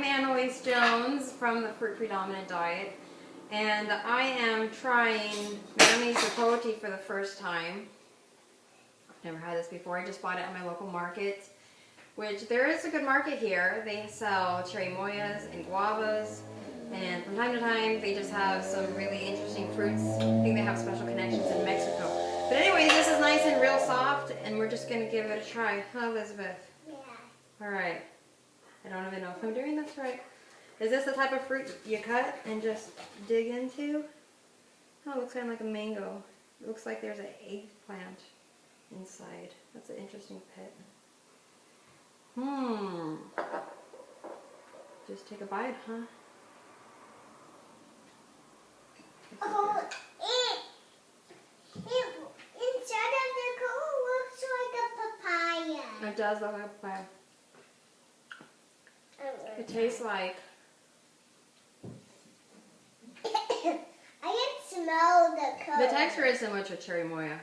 I'm Annalise Jones from the Fruit Predominant Diet, and I am trying mamey sapote for the first time. I've never had this before. I just bought it at my local market, which there is a good market here. They sell cherry moyas and guavas, and from time to time they just have some really interesting fruits. I think they have special connections in Mexico. But anyway, this is nice and real soft, and we're just going to give it a try. Huh, Elizabeth? Yeah. Alright. I don't even know if I'm doing this right. Is this the type of fruit you cut and just dig into? Oh, it looks kind of like a mango. It looks like there's an eggplant inside. That's an interesting pit. Just take a bite, huh? Oh, inside of the coat looks like a papaya. It does look like a papaya. It tastes like... I can smell the color. The texture is similar to cherry moya.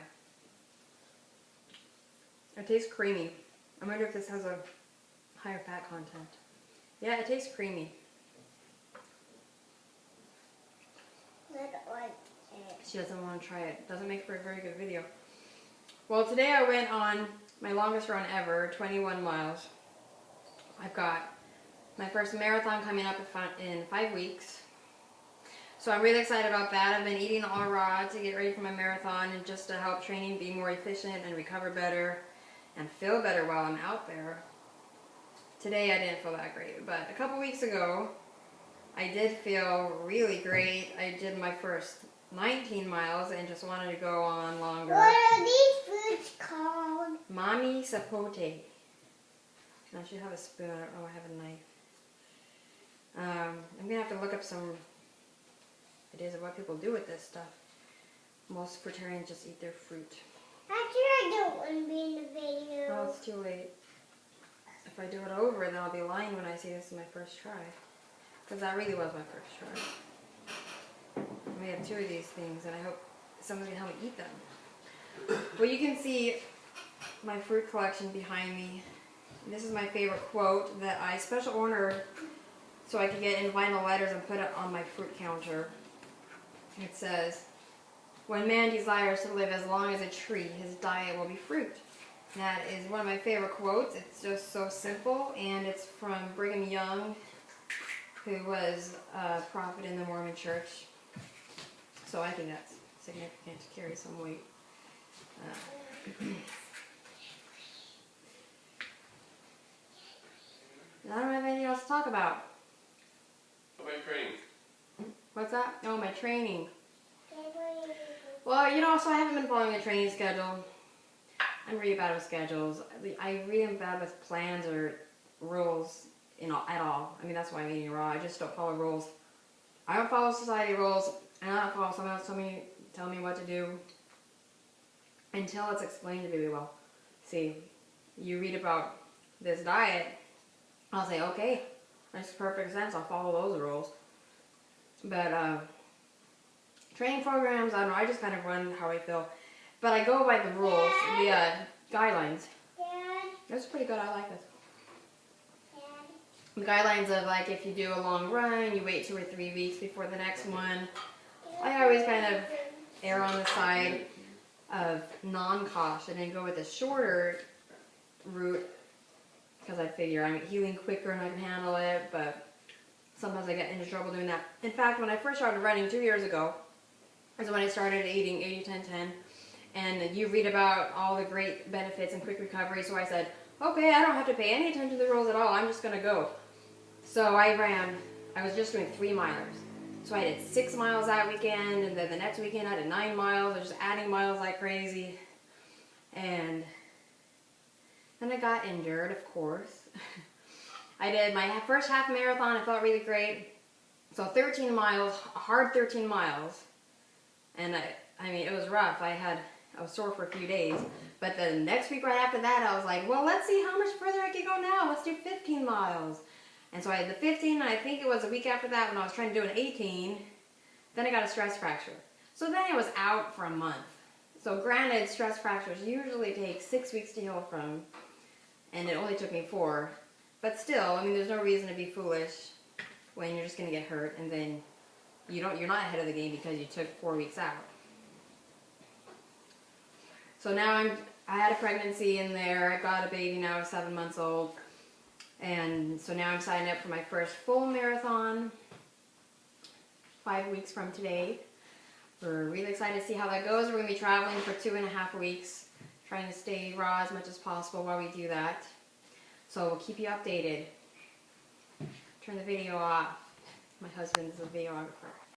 It tastes creamy. I wonder if this has a higher fat content. Yeah, it tastes creamy. I don't like it. She doesn't want to try it. Doesn't make for a very good video. Well, today I went on my longest run ever, 21 miles. I've got my first marathon coming up in 5 weeks. So I'm really excited about that. I've been eating all raw to get ready for my marathon and just to help training be more efficient and recover better and feel better while I'm out there. Today I didn't feel that great, but a couple weeks ago I did feel really great. I did my first 19 miles and just wanted to go on longer. What are these fruits called? Mamey sapote. Now I should have a spoon. I don't know. I have a knife. I'm gonna have to look up some ideas of what people do with this stuff. Most fruitarians just eat their fruit. Actually, I don't want to be in the video. Oh, it's too late. If I do it over, then I'll be lying when I say this is my first try. Because that really was my first try. We have 2 of these things, and I hope somebody can help me eat them. Well, you can see my fruit collection behind me. This is my favorite quote that I special ordered so I could get in vinyl letters and put it on my fruit counter. It says, "When man desires to live as long as a tree, his diet will be fruit." That is one of my favorite quotes. It's just so simple, and it's from Brigham Young, who was a prophet in the Mormon Church. So I think that's significant to carry some weight. I don't have anything else to talk about. How about your training? What's that? Oh, my training. Well, you know, so I haven't been following a training schedule. I'm really bad with schedules. I really am bad with plans or rules at all. I mean, that's why I'm eating raw. I just don't follow rules. I don't follow society rules, and I don't follow someone else tell me what to do until it's explained to me really well. See, you read about this diet, I'll say, okay, makes perfect sense. I'll follow those rules. But training programs, I don't know. I just kind of run how I feel. But I go by the rules, the guidelines. Dad? That's pretty good. I like this. Dad? The guidelines of, like, if you do a long run, you wait 2 or 3 weeks before the next one. I always kind of err on the side of non-caution and go with a shorter route because I figure I'm healing quicker and I can handle it, but sometimes I get into trouble doing that. In fact, when I first started running 2 years ago, is when I started eating 80-10-10, and you read about all the great benefits and quick recovery, so I said, okay, I don't have to pay any attention to the rules at all, I'm just going to go. So I was just doing 3 milers. So I did 6 miles that weekend, and then the next weekend I did 9 miles. I was just adding miles like crazy. And then I got injured, of course. I did my first half marathon. I felt really great. So 13 miles, a hard 13 miles. And I mean, it was rough. I was sore for a few days. But the next week right after that, I was like, well, let's see how much further I can go now. Let's do 15 miles. And so I did the 15, and I think it was a week after that when I was trying to do an 18. Then I got a stress fracture. So then I was out for a month. So granted, stress fractures usually take 6 weeks to heal from, and it only took me 4. But still, I mean, there's no reason to be foolish when you're just gonna get hurt, and then you're not ahead of the game because you took 4 weeks out. So now I had a pregnancy in there. I've got a baby now, 7 months old, and so now I'm signing up for my first full marathon 5 weeks from today. We're really excited to see how that goes. We're gonna be traveling for 2.5 weeks, trying to stay raw as much as possible while we do that. So we'll keep you updated. Turn the video off. My husband's a videographer.